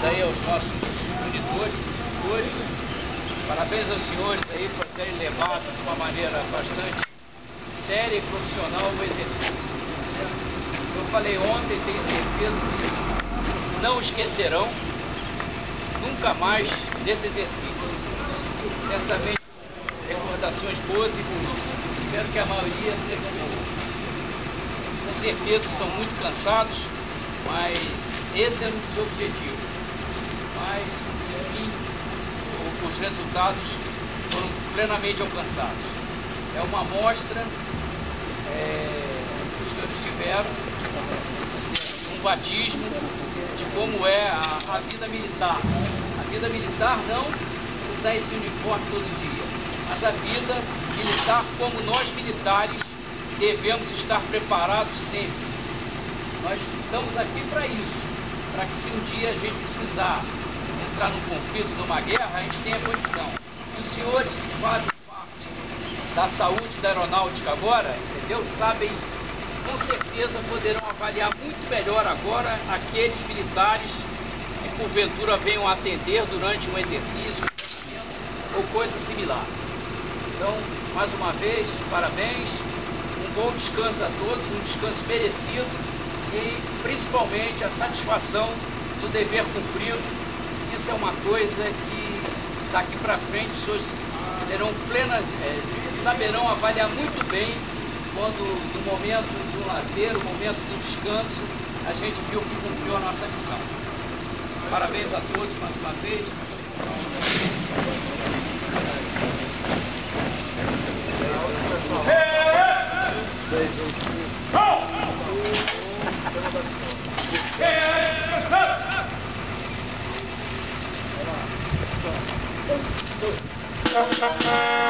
aí aos nossos monitores, instrutores. Parabéns aos senhores aí por terem levado de uma maneira bastante séria e profissional o exercício. Eu falei ontem, tenho certeza que não esquecerão nunca mais desse exercício. Certamente recordações boas e ruins. Espero que a maioria seja boa. Com certeza estão muito cansados, mas esse é um dos objetivos. Mas, enfim, os resultados foram plenamente alcançados. É uma amostra que os senhores tiveram, um batismo de como é a vida militar. A vida militar não usar esse uniforme todo dia, mas a vida militar como nós militares devemos estar preparados sempre. Nós estamos aqui para isso, para que se um dia a gente precisar entrar num conflito, numa guerra, a gente tenha condição. E os senhores que fazem parte da saúde da aeronáutica agora, entendeu? Sabem, com certeza poderão avaliar muito melhor agora aqueles militares que porventura venham atender durante um exercício ou coisa similar. Então, mais uma vez, parabéns, um bom descanso a todos, um descanso merecido e principalmente a satisfação do dever cumprido. Isso é uma coisa que daqui para frente os senhores terão saberão avaliar muito bem quando no momento de um lazer, no momento do descanso, a gente viu que cumpriu a nossa missão. Parabéns a todos mais uma vez. Vamos!